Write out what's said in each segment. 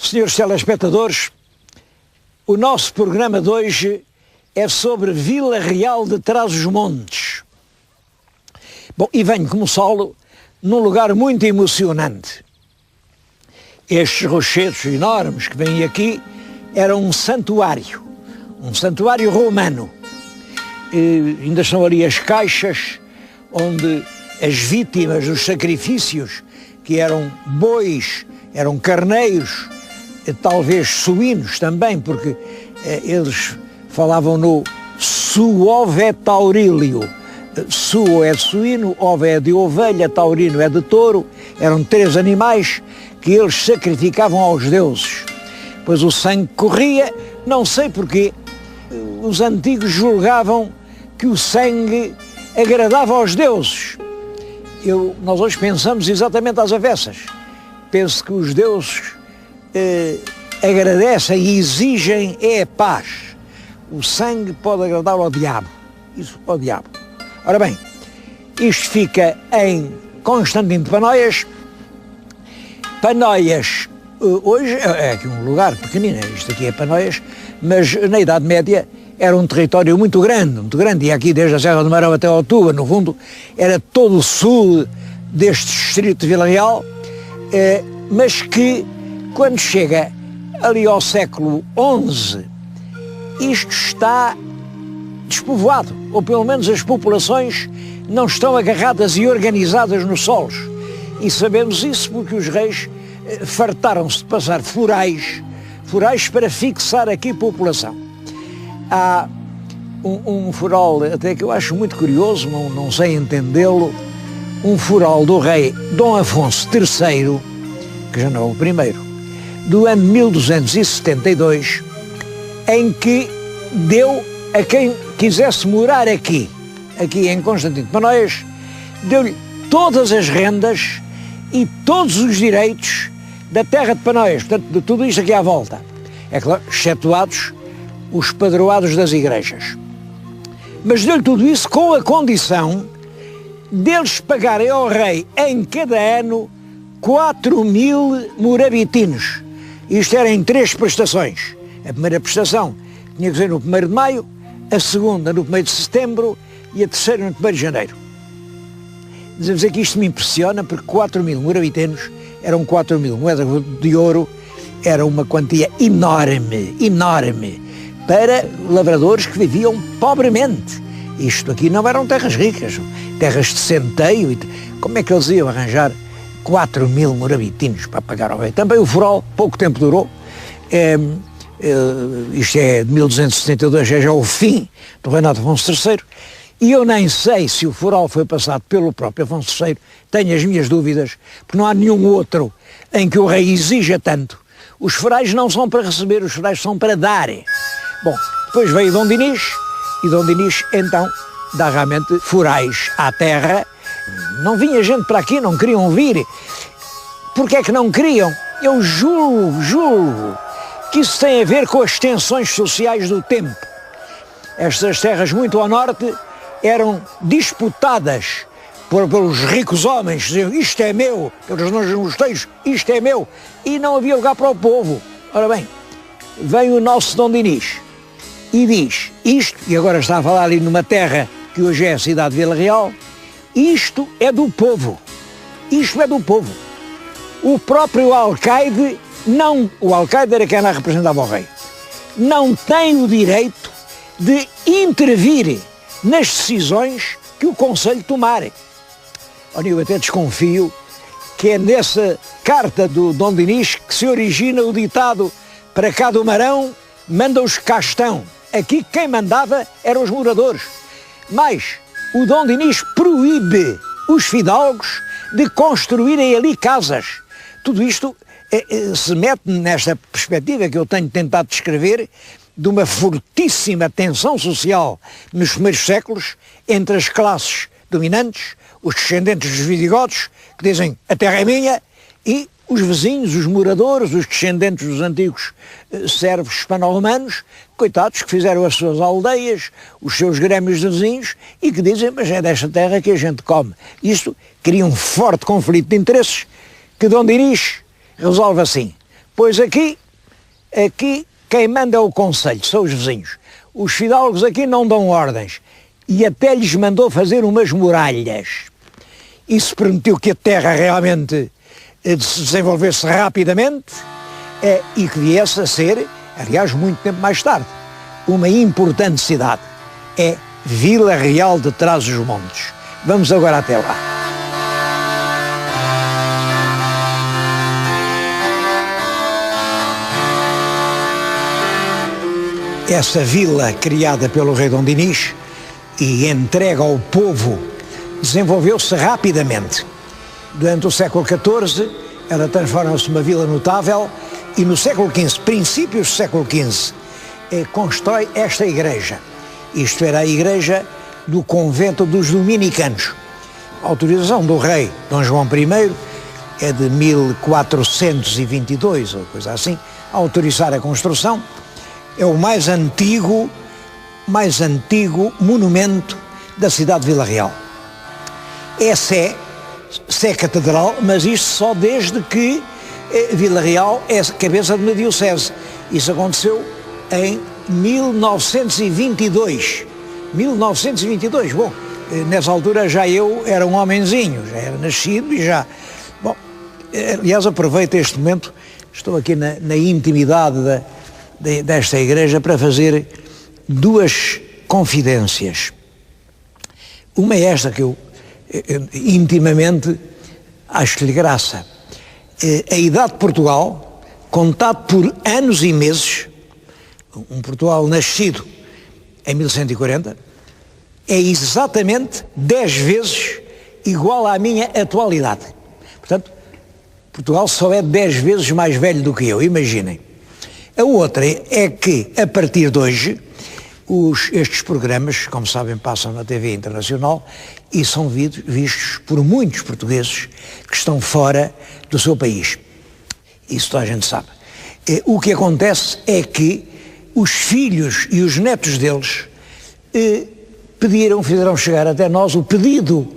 Senhores telespectadores, o nosso programa de hoje é sobre Vila Real de Trás-os-Montes. Bom, e venho como solo num lugar muito emocionante. Estes rochedos enormes que vêm aqui eram um santuário romano. E ainda são ali as caixas onde as vítimas dos sacrifícios, que eram bois, eram carneiros, talvez suínos também, porque eles falavam no suove taurílio. Suo é de suíno, ove é de ovelha, taurino é de touro. Eram 3 animais que eles sacrificavam aos deuses. Pois o sangue corria, não sei porquê, os antigos julgavam que o sangue agradava aos deuses. Nós hoje pensamos exatamente às avessas. Penso que os deuses agradecem e exigem a paz. O sangue pode agradar ao diabo. Isso ao diabo. Ora bem, isto fica em Constantino de Panoias. Panoias, hoje é aqui um lugar pequenino, isto aqui é Panoias, mas na Idade Média era um território muito grande, e aqui desde a Serra do Marão até ao Tuba, no fundo, era todo o sul deste distrito de Vila Real, mas que quando chega ali ao século XI, isto está despovoado, ou pelo menos as populações não estão agarradas e organizadas nos solos. E sabemos isso porque os reis fartaram-se de passar forais para fixar aqui população. Há um foral até que eu acho muito curioso, não sei entendê-lo, um foral do rei Dom Afonso III, que já não é o primeiro, do ano 1272, em que deu a quem quisesse morar aqui em Constantino de Panoias, deu-lhe todas as rendas e todos os direitos da terra de Panoias, portanto, de tudo isto aqui à volta. É claro, excetuados os padroados das igrejas. Mas deu-lhe tudo isso com a condição deles pagarem ao rei em cada ano 4.000 morabitinos. Isto era em 3 prestações. A primeira prestação tinha que ser no 1º de maio, a segunda no 1º de setembro e a terceira no 1º de janeiro. Dizemos aqui, isto me impressiona, porque 4.000 morabitinos eram 4.000 moedas de ouro, era uma quantia enorme para lavradores que viviam pobremente. Isto aqui não eram terras ricas, terras de centeio. Como é que eles iam arranjar 4.000 morabitinos para pagar ao rei? Também o foral pouco tempo durou. Isto é de 1272, é já o fim do reinado de Afonso III, e eu nem sei se o foral foi passado pelo próprio Afonso III, tenho as minhas dúvidas, porque não há nenhum outro em que o rei exija tanto. Os forais não são para receber, os forais são para dar. Bom, depois veio Dom Dinis, e Dom Dinis então dá realmente forais à terra. Não vinha gente para aqui, não queriam vir. Porquê é que não queriam? Eu julgo que isso tem a ver com as tensões sociais do tempo. Estas terras muito ao norte eram disputadas pelos ricos homens, diziam isto é meu, pelos mosteiros, isto é meu, e não havia lugar para o povo. Ora bem, vem o nosso Dom Dinis e diz isto, e agora está a falar ali numa terra que hoje é a cidade de Vila Real, isto é do povo, isto é do povo. O próprio alcaide o alcaide era quem lá representava o rei, não tem o direito de intervir nas decisões que o Conselho tomar. Eu até desconfio que é nessa carta do Dom Dinis que se origina o ditado para cá do Marão, manda os cá estão. Aqui quem mandava eram os moradores. Mas o Dom Dinis proíbe os fidalgos de construírem ali casas. Tudo isto se mete nesta perspectiva que eu tenho tentado descrever, de uma fortíssima tensão social nos primeiros séculos entre as classes dominantes, os descendentes dos visigodos, que dizem a terra é minha, e os vizinhos, os moradores, os descendentes dos antigos servos hispano-romanos, coitados, que fizeram as suas aldeias, os seus grêmios de vizinhos, e que dizem, mas é desta terra que a gente come. Isto cria um forte conflito de interesses, que Dom Dinis resolve assim: Pois aqui quem manda é o conselho, são os vizinhos. Os fidalgos aqui não dão ordens. E até lhes mandou fazer umas muralhas. Isso permitiu que a terra realmente se desenvolvesse rapidamente e que viesse a ser, aliás, muito tempo mais tarde, uma importante cidade. É Vila Real de Trás-os-Montes. Vamos agora até lá. Essa vila, criada pelo rei Dom Dinis e entregue ao povo, desenvolveu-se rapidamente. Durante o século XIV, ela transforma-se numa vila notável e no século XV, princípios do século XV, constrói esta igreja. Isto era a igreja do convento dos dominicanos. A autorização do rei Dom João I é de 1422, ou coisa assim, a autorizar a construção. É o mais antigo monumento da cidade de Vila Real. É Sé catedral, mas isto só desde que Vila Real é cabeça de uma diocese. Isso aconteceu em 1922. 1922, bom, nessa altura já eu era um homenzinho, já era nascido e já... Bom, aliás, aproveito este momento, estou aqui na intimidade desta igreja para fazer duas confidências. Uma é esta que eu intimamente acho-lhe graça. A idade de Portugal, contado por anos e meses, um Portugal nascido em 1140, é exatamente 10 vezes igual à minha atualidade. Portanto, Portugal só é 10 vezes mais velho do que eu, imaginem. A outra é que, a partir de hoje, estes programas, como sabem, passam na TV Internacional e são vistos por muitos portugueses que estão fora do seu país. Isso toda a gente sabe. O que acontece é que os filhos e os netos deles fizeram chegar até nós o pedido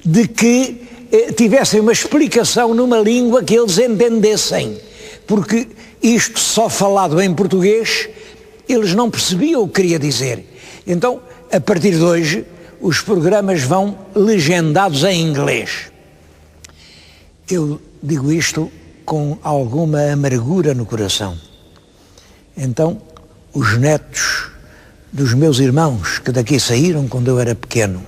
de que tivessem uma explicação numa língua que eles entendessem, porque isto só falado em português, eles não percebiam o que queria dizer. Então, a partir de hoje, os programas vão legendados em inglês. Eu digo isto com alguma amargura no coração. Então, os netos dos meus irmãos que daqui saíram quando eu era pequeno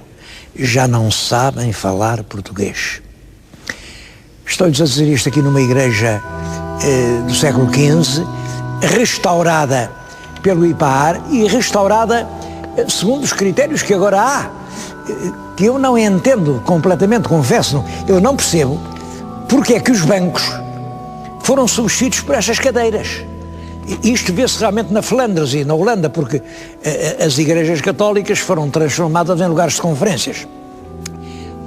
já não sabem falar português. Estou-lhes a dizer isto aqui numa igreja do século XV, restaurada pelo IPAR e restaurada segundo os critérios que agora há, que eu não entendo completamente, confesso, eu não percebo porque é que os bancos foram substituídos por estas cadeiras. Isto vê-se realmente na Flandres e na Holanda, porque as igrejas católicas foram transformadas em lugares de conferências.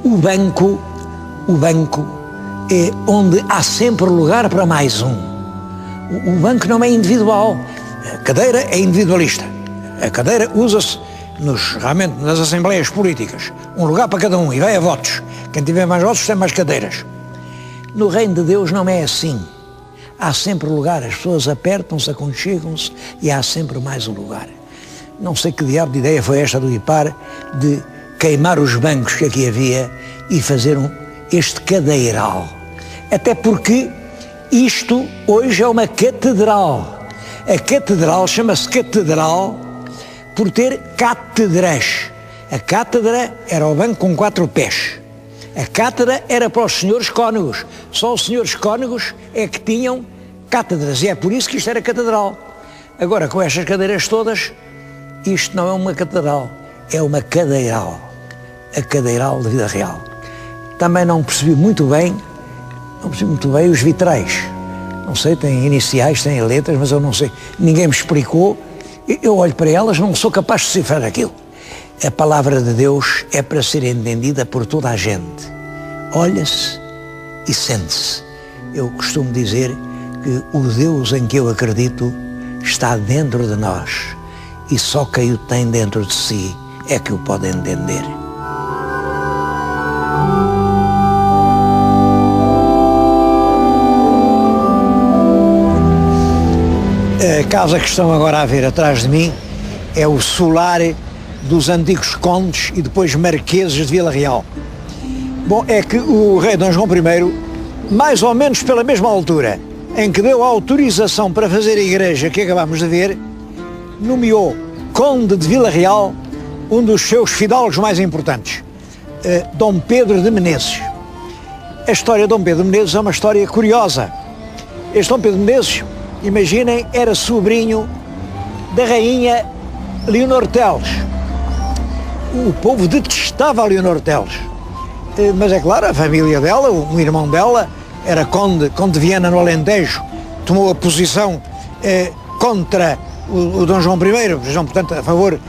O banco é onde há sempre lugar para mais um. O banco não é individual. A cadeira é individualista. A cadeira usa-se realmente nas assembleias políticas. Um lugar para cada um e vai a votos. Quem tiver mais votos tem mais cadeiras. No reino de Deus não é assim. Há sempre lugar, as pessoas apertam-se, aconchegam-se e há sempre mais um lugar. Não sei que diabo de ideia foi esta do IPAR de queimar os bancos que aqui havia e fazer este cadeiral. Até porque isto hoje é uma catedral. A catedral chama-se catedral por ter cátedras. A cátedra era o banco com 4 pés. A cátedra era para os senhores cônegos. Só os senhores cônegos é que tinham cátedras e é por isso que isto era catedral. Agora, com estas cadeiras todas, isto não é uma catedral, é uma cadeiral. A cadeiral de Vila Real. Também não percebi muito bem os vitrais. Não sei, têm iniciais, têm letras, mas eu não sei. Ninguém me explicou. Eu olho para elas, não sou capaz de decifrar aquilo. A palavra de Deus é para ser entendida por toda a gente. Olha-se e sente-se. Eu costumo dizer que o Deus em que eu acredito está dentro de nós e só quem o tem dentro de si é que o pode entender. A casa que estão agora a ver atrás de mim é o solar dos antigos condes e depois marqueses de Vila Real. Bom, é que o rei Dom João I, mais ou menos pela mesma altura em que deu a autorização para fazer a igreja que acabámos de ver, nomeou conde de Vila Real um dos seus fidalgos mais importantes, Dom Pedro de Menezes. A história de Dom Pedro de Menezes é uma história curiosa. Este Dom Pedro de Menezes, imaginem, era sobrinho da rainha Leonor Teles. O povo detestava a Leonor Teles, mas é claro, a família dela, um irmão dela, era conde de Viana no Alentejo, tomou a posição contra o Dom João I, portanto a favor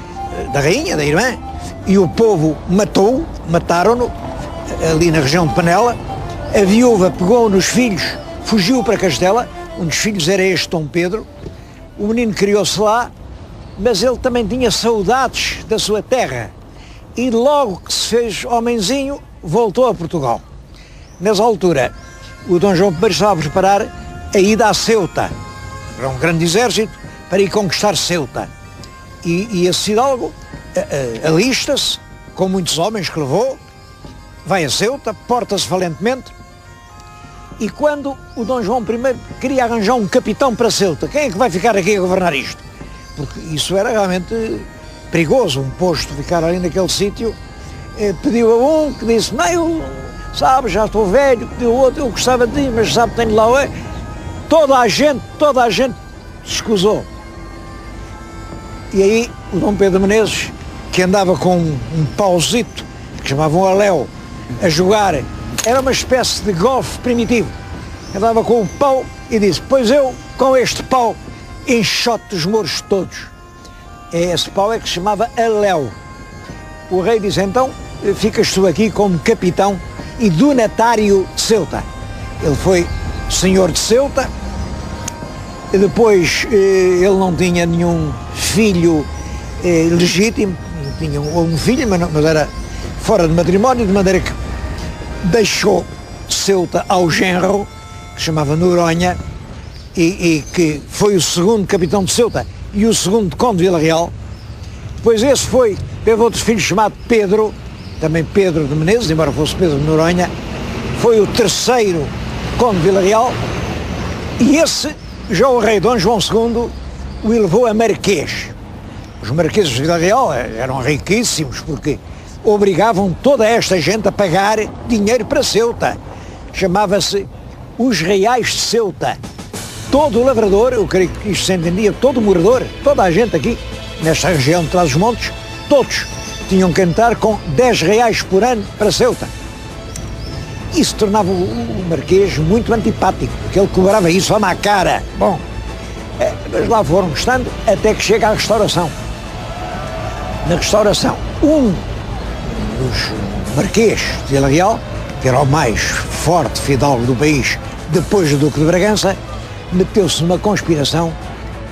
da rainha, da irmã, e o povo mataram-no ali na região de Panela. A viúva pegou nos filhos, fugiu para Castela, um dos filhos era este Dom Pedro. O menino criou-se lá, mas ele também tinha saudades da sua terra e logo que se fez homenzinho voltou a Portugal. Nessa altura o Dom João I estava a preparar a ida a Ceuta, para um grande exército para ir conquistar Ceuta, e esse hidalgo alista-se com muitos homens que levou, vai a Ceuta, porta-se valentemente, e quando o Dom João I queria arranjar um capitão para Ceuta, quem é que vai ficar aqui a governar isto? Porque isso era realmente perigoso, um posto ficar ali naquele sítio. Pediu a um que disse, não, eu, sabe, já estou velho, pediu outro, eu gostava de ir, mas sabe, tenho lá, toda a gente se escusou. E aí o Dom Pedro Menezes, que andava com um pauzito, que chamavam Aléu, a jogar, era uma espécie de golfe primitivo, andava com o pau e disse, pois eu, com este pau, enxote os mouros todos. Esse pau é que se chamava Aléu. O rei diz, então, ficas tu aqui como capitão e donatário de Ceuta. Ele foi senhor de Ceuta, e depois ele não tinha nenhum filho legítimo, tinha um filho, mas era fora de matrimónio, de maneira que deixou Ceuta ao genro, que se chamava Noronha, e que foi o segundo capitão de Ceuta e o segundo conde de Vila Real. Depois esse teve outro filho chamado Pedro, também Pedro de Menezes, embora fosse Pedro de Noronha, foi o terceiro conde de Vila Real, e esse, já o rei Dom João II, o elevou a marquês. Os marqueses de Vila Real eram riquíssimos, porque obrigavam toda esta gente a pagar dinheiro para Ceuta. Chamava-se os reais de Ceuta. Todo o lavrador, eu creio que isto se entendia, todo o morador, toda a gente aqui, nesta região de Trás-os-Montes, todos tinham que entrar com 10 reais por ano para Ceuta. Isso tornava o marquês muito antipático, porque ele cobrava isso à má cara. Bom, mas lá foram estando até que chega à Restauração. Na Restauração, um dos marquês de Vila Real, que era o mais forte fidalgo do país depois do Duque de Bragança, meteu-se numa conspiração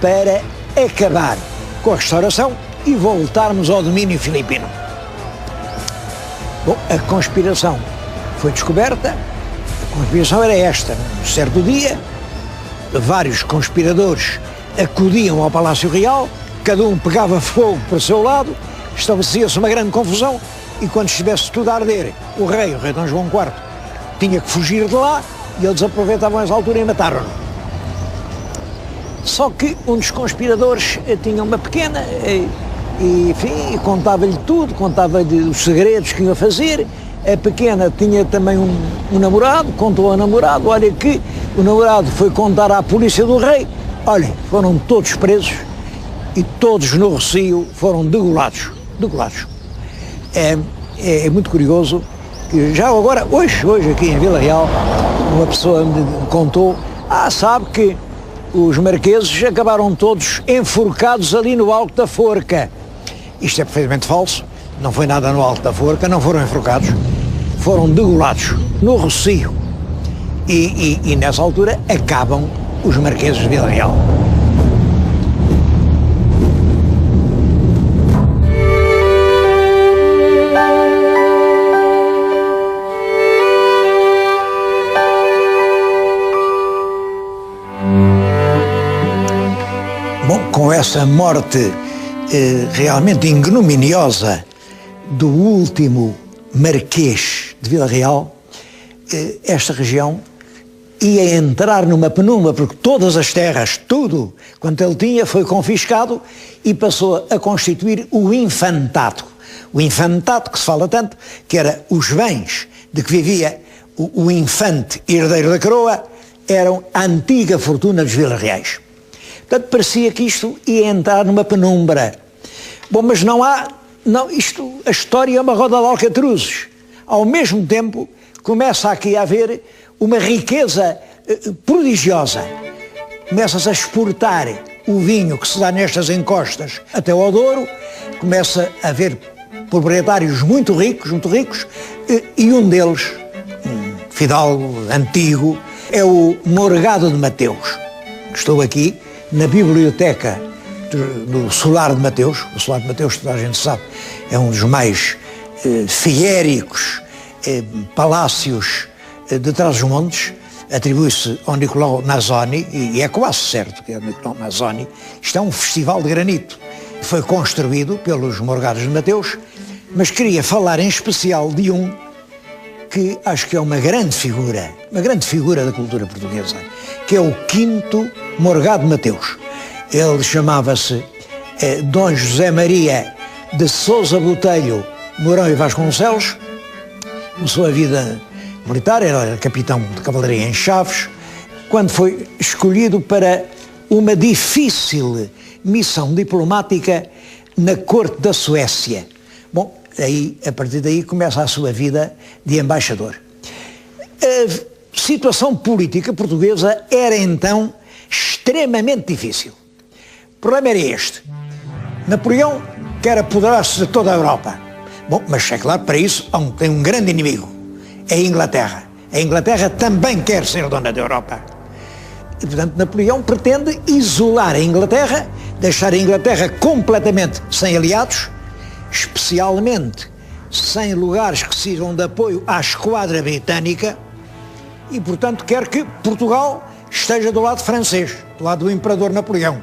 para acabar com a Restauração e voltarmos ao domínio filipino. Bom, a conspiração foi descoberta. A conspiração era esta. Num certo dia, vários conspiradores acudiam ao Palácio Real, cada um pegava fogo para o seu lado, estabelecia-se uma grande confusão e quando estivesse tudo a arder, o rei Dom João IV, tinha que fugir de lá e eles aproveitavam essa altura e mataram-no. Só que um dos conspiradores tinha uma pequena e enfim, contava-lhe tudo, contava-lhe os segredos que ia fazer. A pequena tinha também um namorado, contou ao namorado, olha que o namorado foi contar à polícia do rei, olha, foram todos presos e todos no Rossio foram degolados. É muito curioso que já agora, hoje aqui em Vila Real, uma pessoa me contou, sabe que os marqueses acabaram todos enforcados ali no Alto da Forca. Isto é perfeitamente falso, não foi nada no Alto da Forca, não foram enforcados, foram degolados no Rossio. E nessa altura acabam os marqueses de Vila Real. essa morte realmente ignominiosa do último Marquês de Vila Real, esta região ia entrar numa penumbra, porque todas as terras, tudo quanto ele tinha, foi confiscado e passou a constituir o infantado. O infantado que se fala tanto, que era os bens de que vivia o infante herdeiro da coroa, eram a antiga fortuna dos Vilas Reais. Portanto, parecia que isto ia entrar numa penumbra. Bom, mas a história é uma roda de alcatruzes. Ao mesmo tempo, começa aqui a haver uma riqueza prodigiosa. Começa-se a exportar o vinho que se dá nestas encostas até ao Douro, começa a haver proprietários muito ricos, e um deles, um fidalgo antigo, é o Morgado de Mateus. Estou aqui na biblioteca do Solar de Mateus. O Solar de Mateus, toda a gente sabe, é um dos mais fiéricos palácios de Trás-os-Montes. Atribui-se ao Nicolau Nasoni, e é quase certo que é o Nicolau Nasoni. Isto é um festival de granito. Foi construído pelos Morgados de Mateus, mas queria falar em especial de um que acho que é uma grande figura da cultura portuguesa, que é o quinto Morgado de Mateus. Ele chamava-se Dom José Maria de Sousa Botelho Mourão e Vasconcelos. Começou a vida militar, era capitão de cavalaria em Chaves, quando foi escolhido para uma difícil missão diplomática na corte da Suécia. Bom, a partir daí começa a sua vida de embaixador. A situação política portuguesa era então extremamente difícil. O problema era este: Napoleão quer apoderar-se de toda a Europa. Bom, mas é claro, para isso tem um grande inimigo, é a Inglaterra. A Inglaterra também quer ser dona da Europa. E, portanto, Napoleão pretende isolar a Inglaterra, deixar a Inglaterra completamente sem aliados, especialmente sem lugares que sirvam de apoio à esquadra britânica, e, portanto, quer que Portugal esteja do lado francês, do lado do Imperador Napoleão.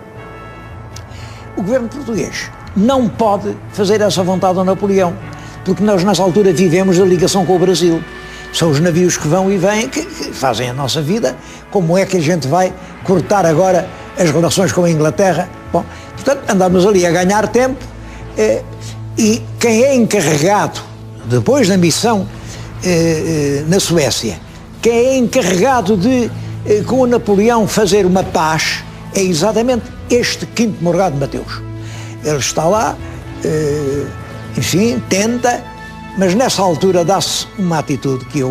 O governo português não pode fazer essa vontade ao Napoleão, porque nós, nessa altura, vivemos a ligação com o Brasil. São os navios que vão e vêm que fazem a nossa vida. Como é que a gente vai cortar agora as relações com a Inglaterra? Bom, portanto, andamos ali a ganhar tempo, e quem é encarregado, depois da missão na Suécia, quem é encarregado de, com o Napoleão, fazer uma paz, é exatamente este quinto Morgado de Mateus. Ele está lá, enfim, tenta, mas nessa altura dá-se uma atitude que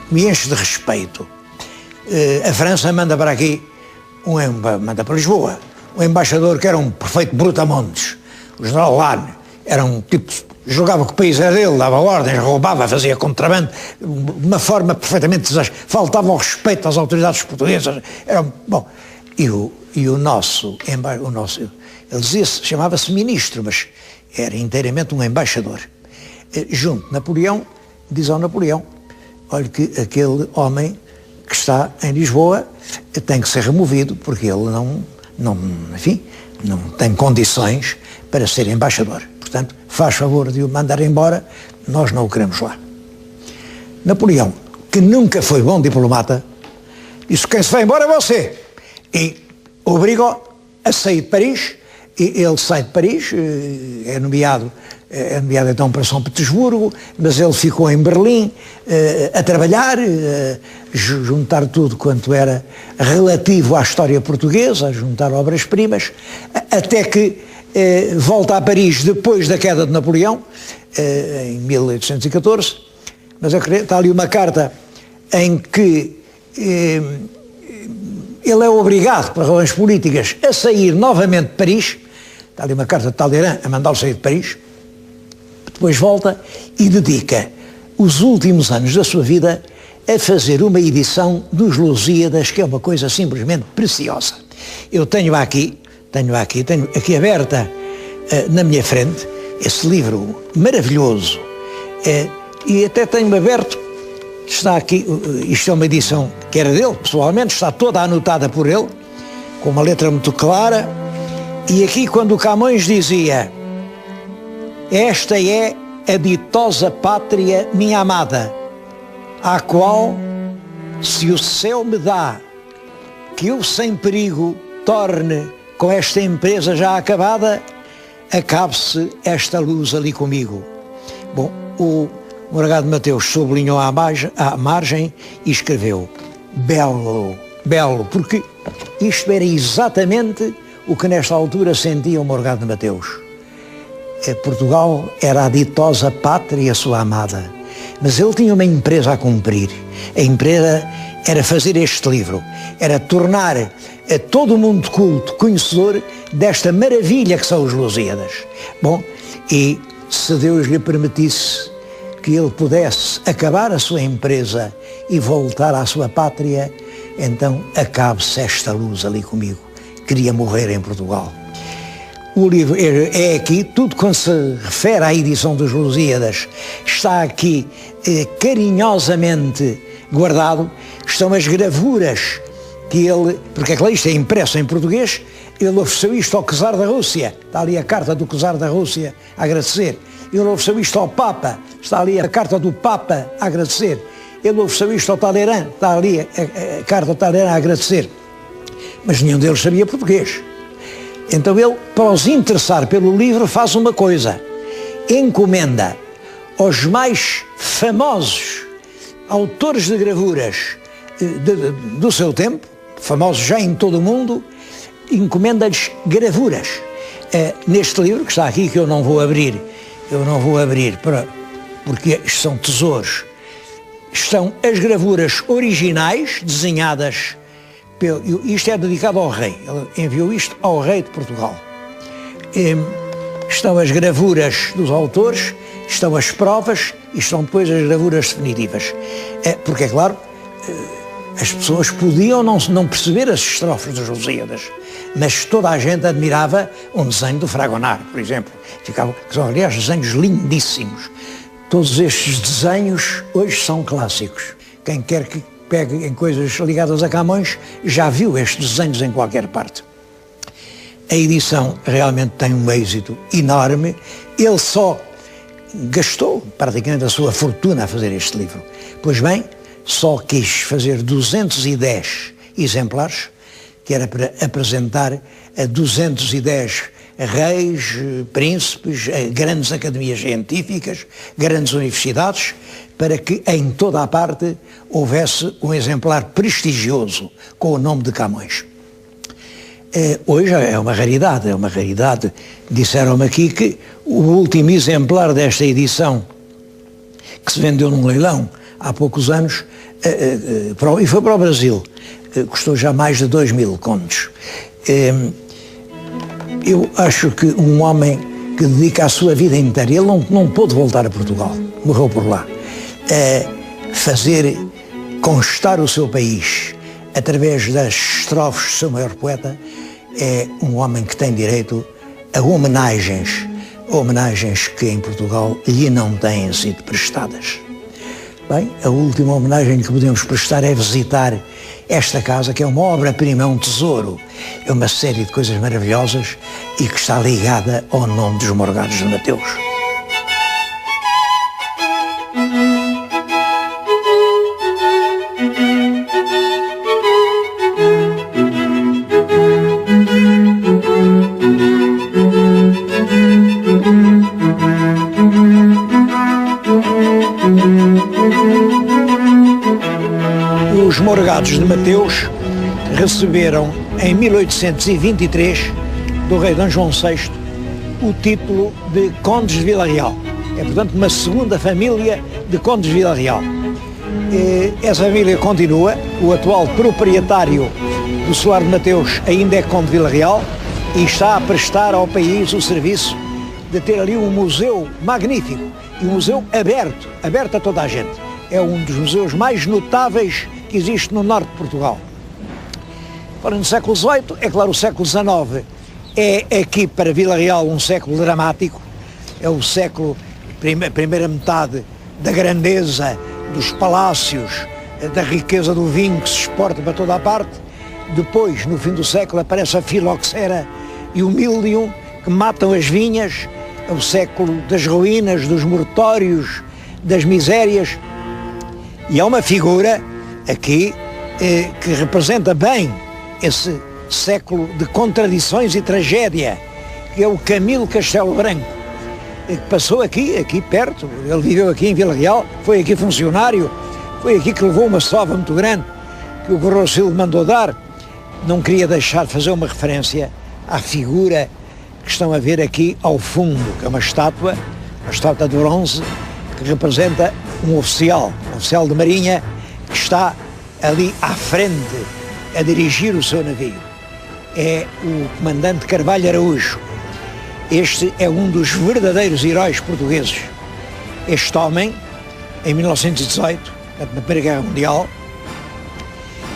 me enche de respeito. A França manda para aqui, manda para Lisboa, um embaixador que era um perfeito brutamontes, o general Lannes. Era um tipo, jogava que o país era dele, dava ordens, roubava, fazia contrabando, de uma forma perfeitamente desastrosa. Faltava ao respeito às autoridades portuguesas. Bom, e o nosso, ele dizia-se, chamava-se ministro, mas era inteiramente um embaixador. Junto Napoleão, diz ao Napoleão: olha, que aquele homem que está em Lisboa tem que ser removido, porque ele não tem condições para ser embaixador. Portanto, faz favor de o mandar embora, nós não o queremos lá. Napoleão, que nunca foi bom diplomata, disse: quem se vai embora é você. E obrigou a sair de Paris, e ele sai de Paris, é nomeado então para São Petersburgo, mas ele ficou em Berlim a trabalhar, juntar tudo quanto era relativo à história portuguesa, a juntar obras-primas, até que volta a Paris depois da queda de Napoleão, em 1814, mas está ali uma carta em que ele é obrigado, por razões políticas, a sair novamente de Paris. Está ali uma carta de Talleyrand a mandá-lo sair de Paris. Depois volta e dedica os últimos anos da sua vida a fazer uma edição dos Lusíadas, que é uma coisa simplesmente preciosa. Eu tenho aqui aberta na minha frente esse livro maravilhoso, e até tenho aberto, está aqui, isto é uma edição que era dele, pessoalmente, está toda anotada por ele, com uma letra muito clara, E aqui quando Camões dizia: esta é a ditosa pátria minha amada, à qual, se o céu me dá, que eu sem perigo torne com esta empresa já acabada, acabe-se esta luz ali comigo. Bom, o Morgado Mateus sublinhou à margem e escreveu: belo, belo, porque isto era exatamente o que nesta altura sentia o Morgado Mateus. Portugal era a ditosa pátria sua amada, mas ele tinha uma empresa a cumprir. A empresa era fazer este livro, era tornar a todo o mundo culto conhecedor desta maravilha que são os Lusíadas. Bom, e se Deus lhe permitisse que ele pudesse acabar a sua empresa e voltar à sua pátria, então acabe-se esta luz ali comigo. Queria morrer em Portugal. O livro é aqui, tudo quando se refere à edição dos Lusíadas está aqui carinhosamente guardado. Estão as gravuras que ele, porque é claro, isto é impresso em português, ele ofereceu isto ao czar da Rússia, está ali a carta do czar da Rússia a agradecer. Ele ofereceu isto ao Papa, está ali a carta do Papa a agradecer. Ele ofereceu isto ao Talleyrand, está ali a carta do Talleyrand a agradecer. Mas nenhum deles sabia português. Então ele, para os interessar pelo livro, faz uma coisa: encomenda aos mais famosos autores de gravuras do seu tempo, famosos já em todo o mundo, encomenda-lhes gravuras. Neste livro que está aqui, que eu não vou abrir porque são tesouros, estão as gravuras originais, desenhadas. Isto é dedicado ao rei, ele enviou isto ao rei de Portugal. Estão as gravuras dos autores, estão as provas e estão depois as gravuras definitivas. Porque é claro, as pessoas podiam não perceber as estrofes dos Lusíadas, mas toda a gente admirava um desenho do Fragonard, por exemplo. São, aliás, desenhos lindíssimos. Todos estes desenhos hoje são clássicos. Quem quer que pegue em coisas ligadas a Camões já viu estes desenhos em qualquer parte. A edição realmente tem um êxito enorme. Ele só gastou praticamente a sua fortuna a fazer este livro. Pois bem, só quis fazer 210 exemplares, que era para apresentar a 210 reis, príncipes, grandes academias científicas, grandes universidades, para que em toda a parte houvesse um exemplar prestigioso com o nome de Camões. Hoje é uma raridade. Disseram-me aqui que o último exemplar desta edição, que se vendeu num leilão há poucos anos, e foi para o Brasil, custou já mais de 2.000 contos. Eu acho que um homem que dedica a sua vida inteira, ele não pôde voltar a Portugal, morreu por lá, fazer constar o seu país através das estrofes do seu maior poeta, é um homem que tem direito a homenagens que em Portugal lhe não têm sido prestadas. Bem, a última homenagem que podemos prestar é visitar esta casa, que é uma obra-prima, um tesouro, é uma série de coisas maravilhosas e que está ligada ao nome dos Morgados de Mateus. Os Morgados de Mateus receberam em 1823 do rei D. João VI o título de Condes de Vila Real. É, portanto, uma segunda família de Condes de Vila Real. Essa família continua, o atual proprietário do Solar de Mateus ainda é Conde de Vila Real e está a prestar ao país o serviço de ter ali um museu magnífico e um museu aberto a toda a gente. É um dos museus mais notáveis que existe no norte de Portugal. Ora, no século XVIII, é claro, o século XIX é aqui para Vila Real um século dramático, é o século, primeira metade da grandeza dos palácios, da riqueza do vinho que se exporta para toda a parte. Depois, no fim do século, aparece a filoxera e o mildium que matam as vinhas, é o século das ruínas, dos mortórios, das misérias. E há uma figura aqui que representa bem esse século de contradições e tragédia, que é o Camilo Castelo Branco, que passou aqui perto. Ele viveu aqui em Vila Real, foi aqui funcionário, foi aqui que levou uma sova muito grande que o Correio Silva mandou dar. Não queria deixar de fazer uma referência à figura que estão a ver aqui ao fundo, que é uma estátua de bronze, que representa um oficial de marinha, que está ali à frente a dirigir o seu navio. É o comandante Carvalho Araújo. Este é um dos verdadeiros heróis portugueses. Este homem, em 1918, na Primeira Guerra Mundial,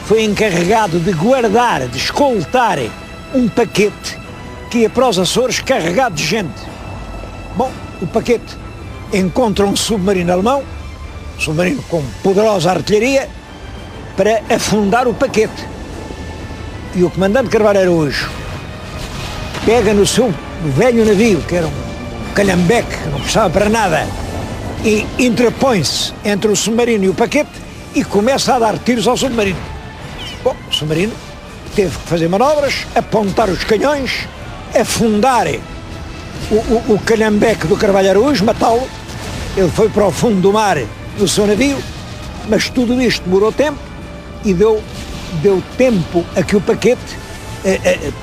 foi encarregado de guardar, de escoltar um paquete que ia para os Açores carregado de gente. Bom, o paquete encontra um submarino alemão, submarino com poderosa artilharia, para afundar o paquete. E o comandante Carvalho Araújo pega no seu velho navio, que era um calhambeque, que não prestava para nada, e interpõe-se entre o submarino e o paquete e começa a dar tiros ao submarino. Bom, o submarino teve que fazer manobras, apontar os canhões, afundar o calhambeque do Carvalho Araújo, matá-lo. Ele foi para o fundo do mar do seu navio, mas tudo isto demorou tempo e deu tempo a que o paquete,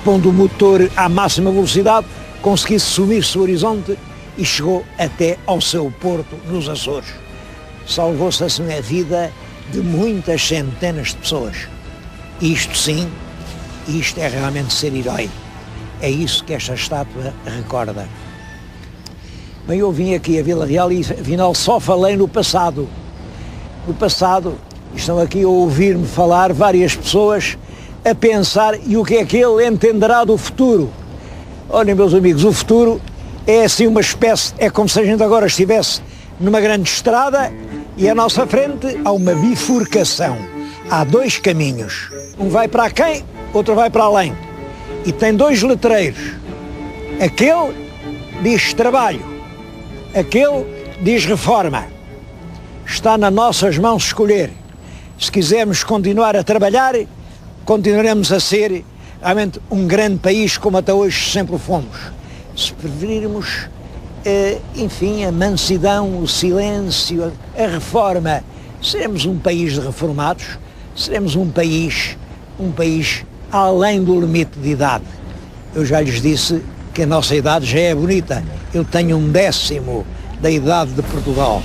pondo o motor à máxima velocidade, conseguisse sumir-se do horizonte e chegou até ao seu porto nos Açores. Salvou-se assim a vida de muitas centenas de pessoas. Isto sim, isto é realmente ser herói. É isso que esta estátua recorda. Bem, eu vim aqui a Vila Real e afinal só falei no passado. No passado, estão aqui a ouvir-me falar várias pessoas a pensar e o que é que ele entenderá do futuro. Olhem, meus amigos, o futuro é assim uma espécie, é como se a gente agora estivesse numa grande estrada e à nossa frente há uma bifurcação. Há dois caminhos. Um vai para aquém, outro vai para além. E tem dois letreiros. Aquele diz trabalho, aquele diz reforma. Está nas nossas mãos escolher. Se quisermos continuar a trabalhar, continuaremos a ser realmente um grande país como até hoje sempre fomos. Se preferirmos, enfim, a mansidão, o silêncio, a reforma, seremos um país de reformados, seremos um país além do limite de idade. Eu já lhes disse que a nossa idade já é bonita. Eu tenho 1/10 da idade de Portugal.